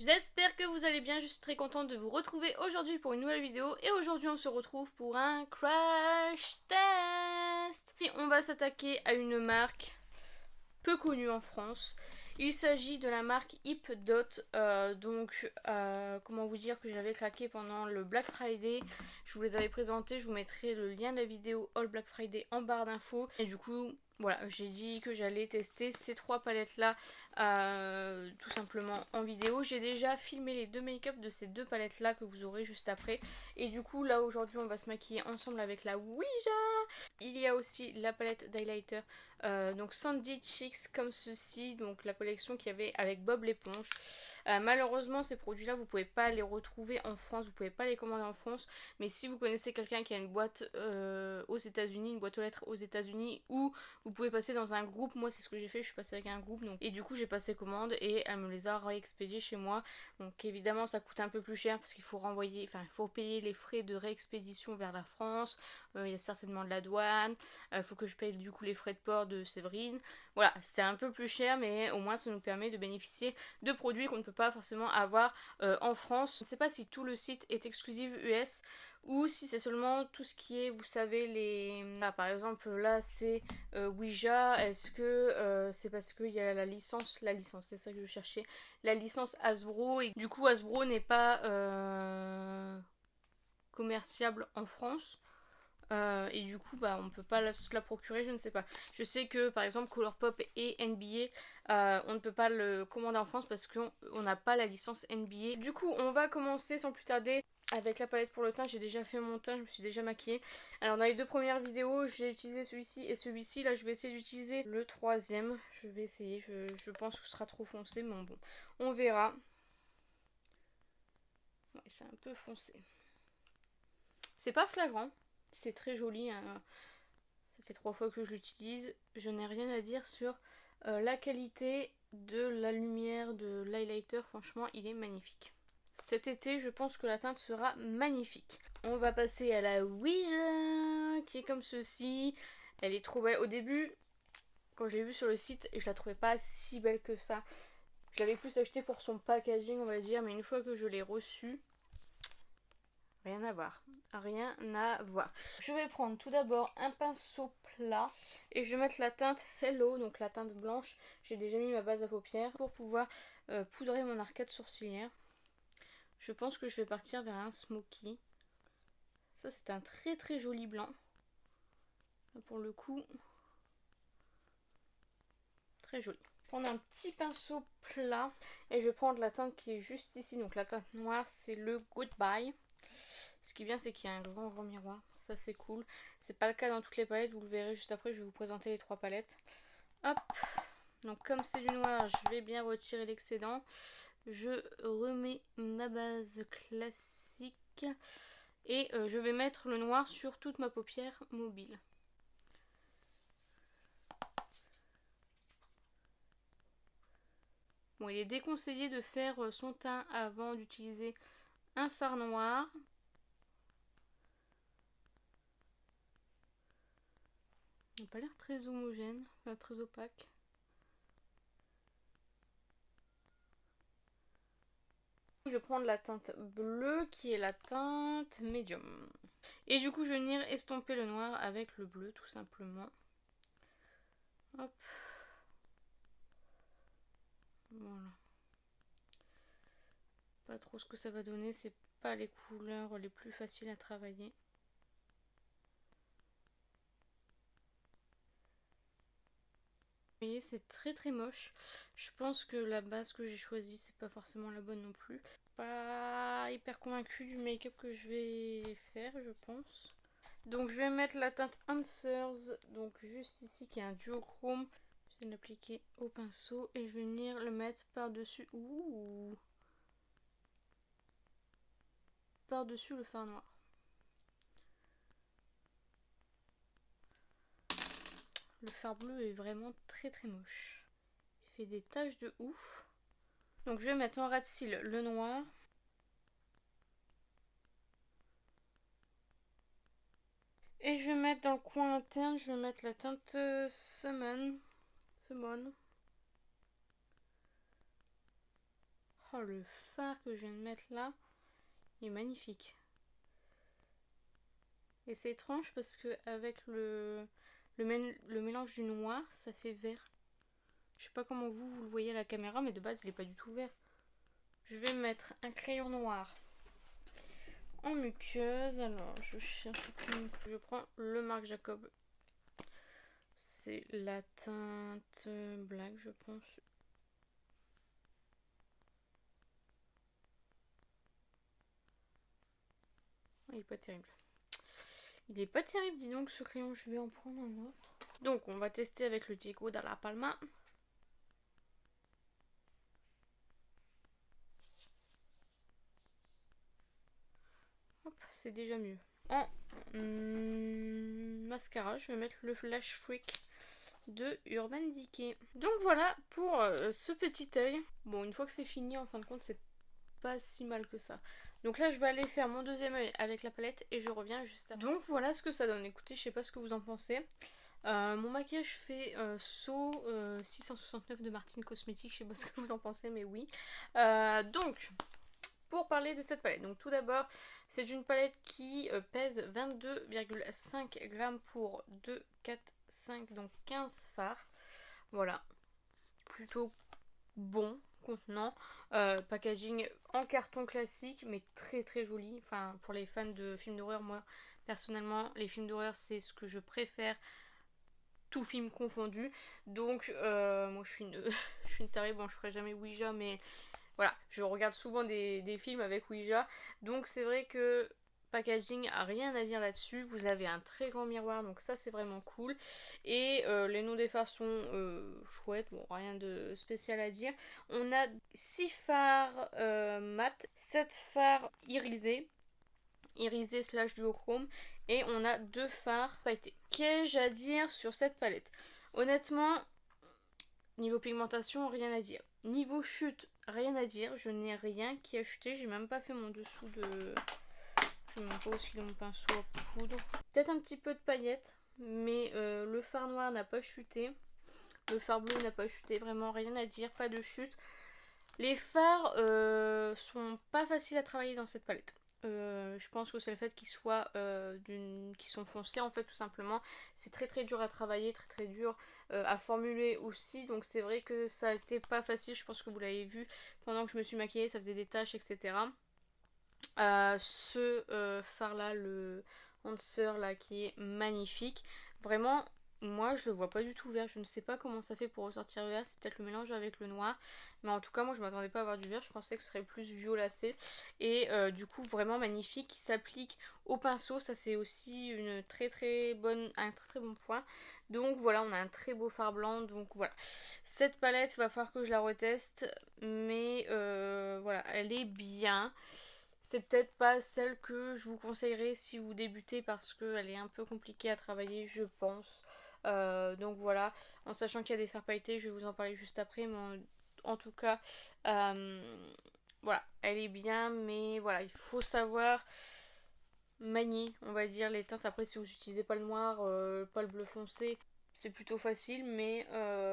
J'espère que vous allez bien, je suis très contente de vous retrouver aujourd'hui pour une nouvelle vidéo. Et aujourd'hui on se retrouve pour un crash test. Et on va s'attaquer à une marque peu connue en France. Il s'agit de la marque Hipdot, comment vous dire que j'avais craqué pendant le Black Friday. Je vous les avais présentés, je vous mettrai le lien de la vidéo All Black Friday en barre d'infos. Et du coup, voilà, j'ai dit que j'allais tester ces trois palettes là tout simplement en vidéo. J'ai déjà filmé les deux make-up de ces deux palettes là que vous aurez juste après. Et du coup là aujourd'hui on va se maquiller ensemble avec la Ouija. Il y a aussi la palette d'highlighter donc Sandy Cheeks comme ceci, donc la collection qu'il y avait avec Bob l'éponge. Malheureusement ces produits là vous pouvez pas les retrouver en France, vous pouvez pas les commander en France, mais si vous connaissez quelqu'un qui a une boîte aux États-Unis, une boîte aux lettres aux États-Unis, ou vous pouvez passer dans un groupe, moi c'est ce que j'ai fait, je suis passée avec un groupe, donc, et du coup j'ai passé commande et elle me les a réexpédiés chez moi. Donc évidemment ça coûte un peu plus cher parce qu'il faut renvoyer, enfin il faut payer les frais de réexpédition vers la France, il y a certainement de la douane, il faut que je paye du coup les frais de port de Séverine. Voilà, c'est un peu plus cher, mais au moins ça nous permet de bénéficier de produits qu'on ne peut pas forcément avoir en France. Je ne sais pas si tout le site est exclusif US ou si c'est seulement tout ce qui est, vous savez, les... Là, par exemple, là c'est Ouija. Est-ce que c'est parce qu'il y a la licence, c'est ça que je cherchais, la licence Hasbro, et du coup Hasbro n'est pas commerciable en France. Et du coup bah on peut pas la procurer, je ne sais pas. Je sais que par exemple Colourpop et NBA on ne peut pas le commander en France parce qu'on n'a pas la licence NBA. Du coup on va commencer sans plus tarder avec la palette pour le teint. J'ai déjà fait mon teint, je me suis déjà maquillée. Alors dans les deux premières vidéos j'ai utilisé celui-ci et celui-ci. Là je vais essayer d'utiliser le troisième. Je vais essayer, je pense que ce sera trop foncé, mais bon on verra. Ouais, c'est un peu foncé. C'est pas flagrant, c'est très joli, hein. Ça fait 3 fois que je l'utilise. Je n'ai rien à dire sur la qualité de la lumière de l'highlighter. Franchement, il est magnifique. Cet été, je pense que la teinte sera magnifique. On va passer à la Ouija, qui est comme ceci. Elle est trop belle. Au début, quand je l'ai vue sur le site, je la trouvais pas si belle que ça. Je l'avais plus acheté pour son packaging, on va dire. Mais une fois que je l'ai reçue, rien à voir, rien à voir. Je vais prendre tout d'abord un pinceau plat et je vais mettre la teinte Hello, donc la teinte blanche. J'ai déjà mis ma base à paupières pour pouvoir poudrer mon arcade sourcilière. Je pense que je vais partir vers un smoky. Ça c'est un très très joli blanc. Là, pour le coup, très joli. Prendre un petit pinceau plat et je vais prendre la teinte qui est juste ici, donc la teinte noire, c'est le Goodbye. Ce qui est bien, c'est qu'il y a un grand miroir, ça c'est cool. C'est pas le cas dans toutes les palettes, vous le verrez juste après, je vais vous présenter les trois palettes. Hop, donc comme c'est du noir, je vais bien retirer l'excédent. Je remets ma base classique et je vais mettre le noir sur toute ma paupière mobile. Bon, il est déconseillé de faire son teint avant d'utiliser un fard noir. Il n'a pas l'air très homogène, enfin, très opaque. Je vais prendre la teinte bleue qui est la teinte médium. Et du coup je vais venir estomper le noir avec le bleu tout simplement. Hop. Voilà. Pas trop ce que ça va donner, c'est pas les couleurs les plus faciles à travailler. Vous voyez, c'est très très moche. Je pense que la base que j'ai choisie, c'est pas forcément la bonne non plus. Pas hyper convaincue du make-up que je vais faire, je pense. Donc je vais mettre la teinte Answers, donc juste ici qui est un duochrome. Je vais l'appliquer au pinceau et je vais venir le mettre par-dessus. Ouh, par-dessus le fard noir. Le fard bleu est vraiment très très moche. Il fait des taches de ouf. Donc je vais mettre en ras de cils le noir. Et je vais mettre dans le coin interne, je vais mettre la teinte Summon. Oh, le fard que je viens de mettre là, il est magnifique. Et c'est étrange parce que avec le mélange du noir, ça fait vert. Je sais pas comment vous le voyez à la caméra, mais de base il est pas du tout vert. Je vais mettre un crayon noir en muqueuse. Alors je cherche, je prends le Marc Jacob. C'est la teinte black, je pense. Il est pas terrible. Il est pas terrible, dis donc, ce crayon. Je vais en prendre un autre. Donc on va tester avec le Diego Dalla Palma. Hop, c'est déjà mieux. En mascara, je vais mettre le Flash Freak de Urban Decay. Donc voilà pour ce petit œil. Bon, une fois que c'est fini, en fin de compte, c'est pas si mal que ça. Donc là, je vais aller faire mon deuxième œil avec la palette et je reviens juste après. Donc voilà ce que ça donne. Écoutez, je sais pas ce que vous en pensez. Mon maquillage fait So 669 de Martine Cosmetics. Je sais pas ce que vous en pensez, mais oui. Donc, pour parler de cette palette, donc tout d'abord, c'est une palette qui pèse 22,5 grammes pour 2, 4, 5, donc 15 fards. Voilà, plutôt bon contenant. Packaging en carton classique, mais très très joli. Enfin, pour les fans de films d'horreur, moi personnellement, les films d'horreur, c'est ce que je préfère. Tout film confondu. Donc, moi je suis une tarée. Bon, je ferai jamais Ouija, mais voilà, je regarde souvent des films avec Ouija. Donc, c'est vrai que packaging a rien à dire là-dessus. Vous avez un très grand miroir, donc ça c'est vraiment cool. Et les noms des fards sont chouettes, bon, rien de spécial à dire. On a 6 fards mat, 7 fards irisés slash duochrome, et on a 2 fards pailletés. Qu'ai-je à dire sur cette palette? Honnêtement, niveau pigmentation, rien à dire. Niveau chute, rien à dire. Je n'ai rien qui a chuté. J'ai même pas fait mon dessous de... Je ne sais même pas où est-ce qu'il est mon pinceau à poudre. Peut-être un petit peu de paillettes, mais le fard noir n'a pas chuté. Le fard bleu n'a pas chuté. Vraiment rien à dire, pas de chute. Les fards sont pas faciles à travailler dans cette palette. Je pense que c'est le fait qu'ils soient qu'ils sont foncés, en fait, tout simplement. C'est très très dur à travailler, très très dur à formuler aussi. Donc c'est vrai que ça a été pas facile. Je pense que vous l'avez vu pendant que je me suis maquillée, ça faisait des taches, etc. Ce fard là, le Answer là, qui est magnifique. Vraiment, moi je le vois pas du tout vert. Je ne sais pas comment ça fait pour ressortir vert. C'est peut-être le mélange avec le noir. Mais en tout cas, moi je m'attendais pas à avoir du vert. Je pensais que ce serait plus violacé. Et du coup, vraiment magnifique. Qui s'applique au pinceau. Ça, c'est aussi un très très bon point. Donc voilà, on a un très beau fard blanc. Donc voilà. Cette palette, il va falloir que je la reteste. Mais voilà, elle est bien. C'est peut-être pas celle que je vous conseillerais si vous débutez parce qu'elle est un peu compliquée à travailler, je pense. Donc voilà, en sachant qu'il y a des fards pailletés, je vais vous en parler juste après. Mais en tout cas, voilà, elle est bien, mais voilà, il faut savoir manier, on va dire, les teintes. Après, si vous n'utilisez pas le noir, pas le bleu foncé, c'est plutôt facile, mais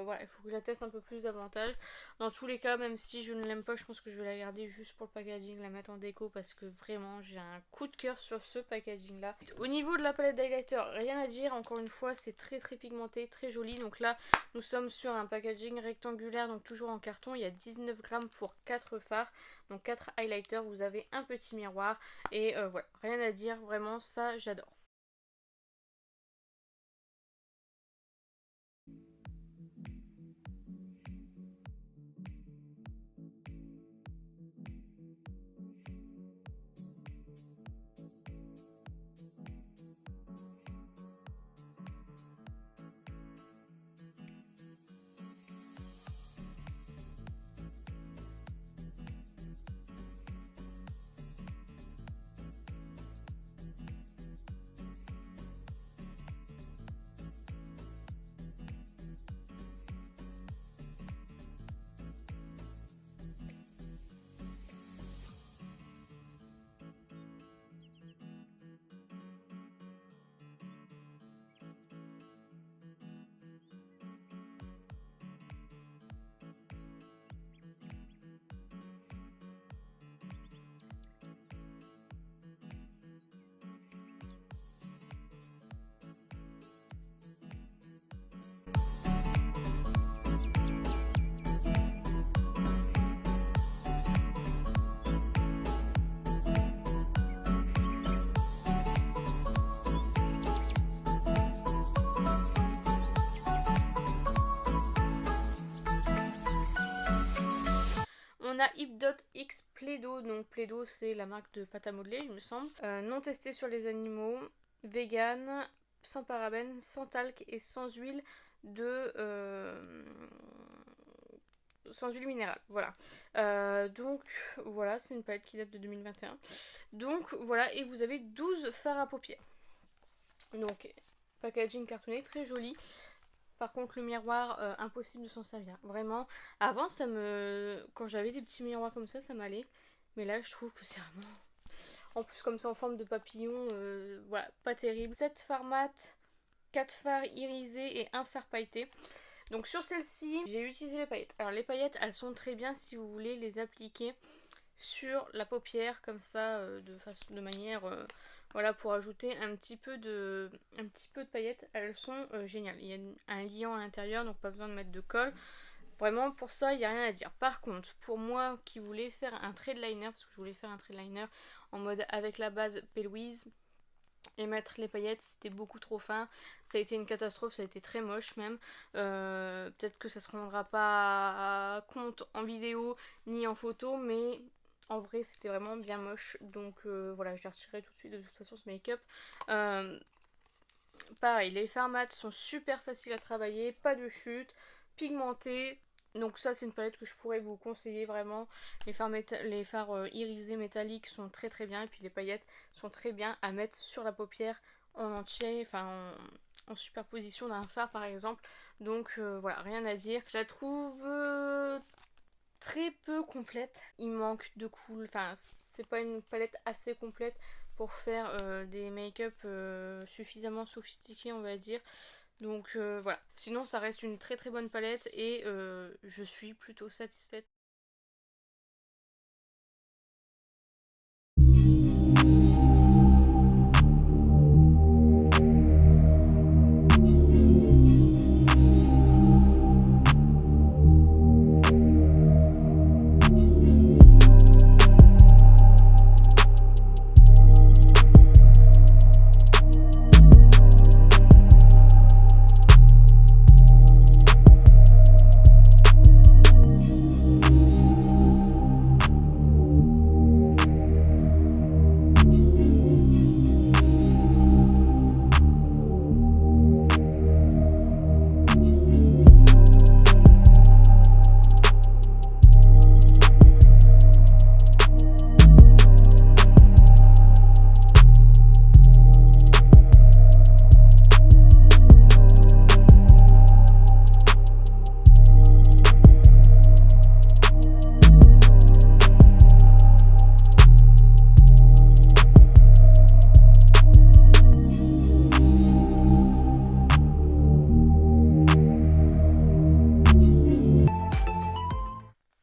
voilà, il faut que je la teste un peu plus davantage. Dans tous les cas, même si je ne l'aime pas, je pense que je vais la garder juste pour le packaging, la mettre en déco, parce que vraiment j'ai un coup de cœur sur ce packaging là. Au niveau de la palette d'highlighter, rien à dire, encore une fois c'est très très pigmenté, très joli. Donc là nous sommes sur un packaging rectangulaire, donc toujours en carton. Il y a 19 grammes pour 4 fards, donc 4 highlighters. Vous avez un petit miroir et voilà, rien à dire, vraiment ça j'adore. on a Ip X Play-Doh. Donc Play-Doh c'est la marque de pâte à modeler il me semble. Non testé sur les animaux, vegan, sans parabènes, sans talc et sans huile de... sans huile minérale, voilà. Donc voilà, c'est une palette qui date de 2021. Donc voilà, et vous avez 12 fards à paupières. Donc packaging cartonné, très joli. Par contre le miroir, impossible de s'en servir. Vraiment, avant ça me... quand j'avais des petits miroirs comme ça m'allait. Mais là je trouve que c'est vraiment... En plus comme ça en forme de papillon, voilà, pas terrible. 7 fards mat, 4 fards irisés et 1 fard pailleté. Donc sur celle-ci, j'ai utilisé les paillettes. Alors les paillettes, elles sont très bien si vous voulez les appliquer sur la paupière comme ça, de manière... voilà, pour ajouter un petit peu de paillettes. Elles sont géniales. Il y a un liant à l'intérieur, donc pas besoin de mettre de colle. Vraiment, pour ça, il n'y a rien à dire. Par contre, pour moi qui voulais faire un trait de liner, parce que je voulais faire un trait de liner en mode avec la base P. Louise et mettre les paillettes, c'était beaucoup trop fin. Ça a été une catastrophe, ça a été très moche même. Peut-être que ça se rendra pas compte en vidéo ni en photo, mais... En vrai, c'était vraiment bien moche. Donc voilà, je l'ai retiré tout de suite de toute façon ce make-up. Pareil, les fards mat sont super faciles à travailler. Pas de chute. Pigmentés. Donc ça, c'est une palette que je pourrais vous conseiller vraiment. Les fards irisés métalliques sont très très bien. Et puis les paillettes sont très bien à mettre sur la paupière en entier. Enfin, en superposition d'un fard par exemple. Donc voilà, rien à dire. Je la trouve... très peu complète. Il manque de cool, enfin c'est pas une palette assez complète pour faire des make-up suffisamment sophistiqués on va dire. Donc voilà. Sinon ça reste une très très bonne palette et je suis plutôt satisfaite.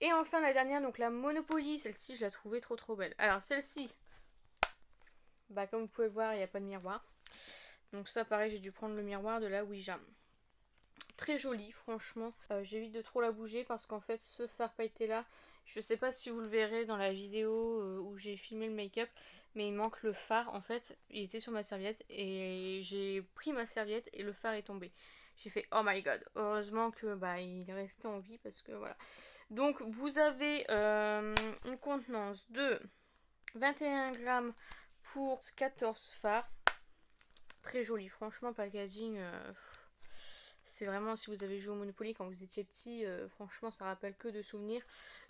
Et enfin la dernière, donc la Monopoly, celle-ci je la trouvais trop belle. Alors celle-ci, bah comme vous pouvez le voir, il n'y a pas de miroir. Donc ça pareil, j'ai dû prendre le miroir de la Ouija. Très jolie franchement. J'évite de trop la bouger parce qu'en fait ce fard pailleté là, je sais pas si vous le verrez dans la vidéo où j'ai filmé le make-up, mais il manque le fard en fait. Il était sur ma serviette et j'ai pris ma serviette et le fard est tombé. J'ai fait oh my god. Heureusement que bah il est resté en vie parce que voilà. Donc vous avez une contenance de 21 grammes pour 14 fards. Très joli, franchement packaging, c'est vraiment, si vous avez joué au Monopoly quand vous étiez petit, franchement ça rappelle que de souvenirs.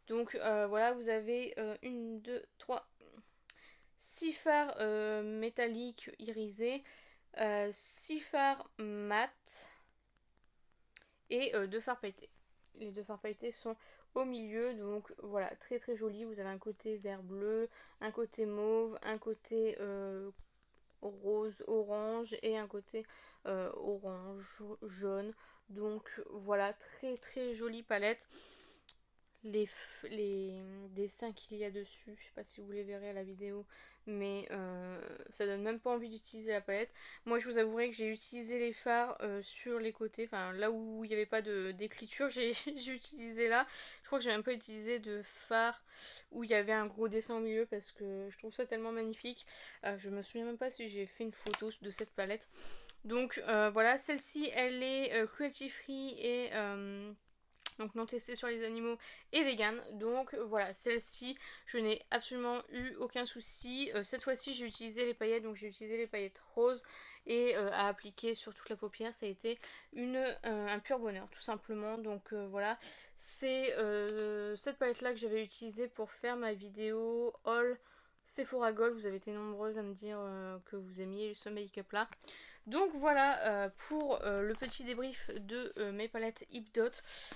Donc voilà, vous avez 1, 2, 3, 6 fards métalliques irisés, 6 fards mat et 2 fards pailletés. Les 2 fards pailletés sont au milieu, donc voilà, très très joli. Vous avez un côté vert bleu, un côté mauve, un côté rose orange et un côté orange jaune. Donc voilà, très très jolie palette. Les dessins qu'il y a dessus, je sais pas si vous les verrez à la vidéo, mais ça donne même pas envie d'utiliser la palette. Moi je vous avouerai que j'ai utilisé les fards sur les côtés, enfin là où il n'y avait pas d'écriture, j'ai utilisé là. Je crois que j'ai même pas utilisé de fard où il y avait un gros dessin au milieu parce que je trouve ça tellement magnifique. Je me souviens même pas si j'ai fait une photo de cette palette. Donc voilà, celle-ci elle est cruelty free et donc non testée sur les animaux et vegan. Donc voilà, celle-ci, je n'ai absolument eu aucun souci. Cette fois-ci, j'ai utilisé les paillettes, donc j'ai utilisé les paillettes roses et à appliquer sur toute la paupière, ça a été un pur bonheur, tout simplement. Donc voilà, c'est cette palette-là que j'avais utilisée pour faire ma vidéo haul Sephora Gold. Vous avez été nombreuses à me dire que vous aimiez ce make-up là. Donc voilà pour le petit débrief de mes palettes Hipdot.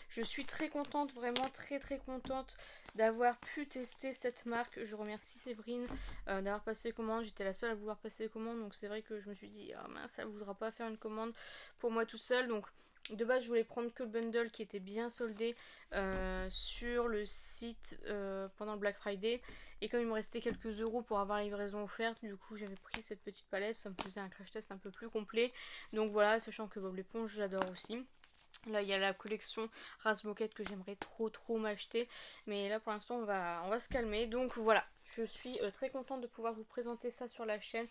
Je suis très contente, vraiment très contente d'avoir pu tester cette marque. Je remercie Séverine d'avoir passé commande. J'étais la seule à vouloir passer commande, donc c'est vrai que je me suis dit, ah mince, elle ne voudra pas faire une commande pour moi tout seul. Donc de base, je voulais prendre que le bundle qui était bien soldé sur le site pendant le Black Friday. Et comme il me restait quelques euros pour avoir la livraison offerte, du coup j'avais pris cette petite palette. Ça me faisait un crash test un peu plus complet. Donc voilà, sachant que Bob l'éponge, j'adore aussi. Là, il y a la collection Ras Moquette que j'aimerais trop m'acheter. Mais là, pour l'instant, on va se calmer. Donc voilà, je suis très contente de pouvoir vous présenter ça sur la chaîne.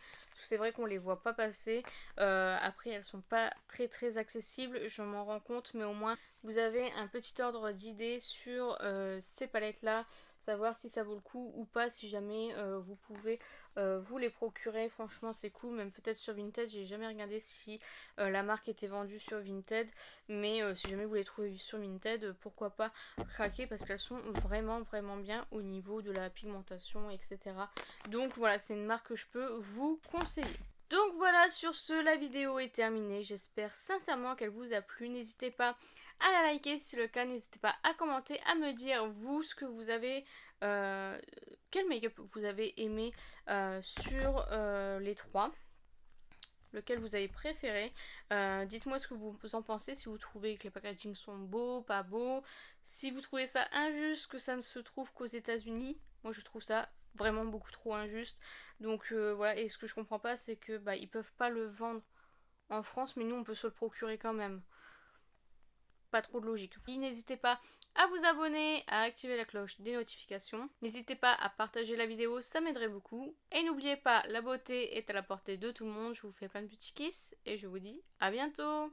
C'est vrai qu'on les voit pas passer. Après, elles sont pas très accessibles, je m'en rends compte. Mais au moins, vous avez un petit ordre d'idée sur ces palettes-là. Savoir si ça vaut le coup ou pas, si jamais vous pouvez vous les procurer. Franchement, c'est cool. Même peut-être sur Vinted, j'ai jamais regardé si la marque était vendue sur Vinted. Mais si jamais vous les trouvez sur Vinted, pourquoi pas craquer, parce qu'elles sont vraiment bien au niveau de la pigmentation, etc. Donc voilà, c'est une marque que je peux vous conseiller. Donc voilà, sur ce, la vidéo est terminée. J'espère sincèrement qu'elle vous a plu. N'hésitez pas à la liker si c'est le cas. N'hésitez pas à commenter, à me dire vous ce que vous avez, quel make-up vous avez aimé sur les trois. Lequel vous avez préféré. Dites-moi ce que vous en pensez, si vous trouvez que les packaging sont beaux, pas beaux, si vous trouvez ça injuste que ça ne se trouve qu'aux États-Unis. Moi je trouve ça vraiment beaucoup trop injuste. Donc voilà, et ce que je comprends pas, c'est que ils peuvent pas le vendre en France, mais nous on peut se le procurer quand même. Pas trop de logique. N'hésitez pas à vous abonner, à activer la cloche des notifications. N'hésitez pas à partager la vidéo, ça m'aiderait beaucoup. Et n'oubliez pas, la beauté est à la portée de tout le monde. Je vous fais plein de petits kisses et je vous dis à bientôt.